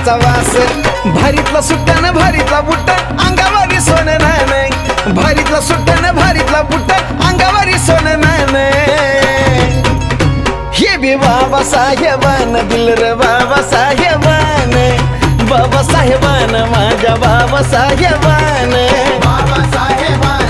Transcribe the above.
सोन्याचा वास भारीतला सुट्टान भारीतला बुट्टा अंगावरी सोनं नान भारीतला सुट्टान भारीतला बुट्टा अंगावरी सोनं नान हे बी बाबा साहेबान दिल रे बाबा साहेबान बाबा साहेबान माझ्या बाबा साहेबान बाबा साहेबान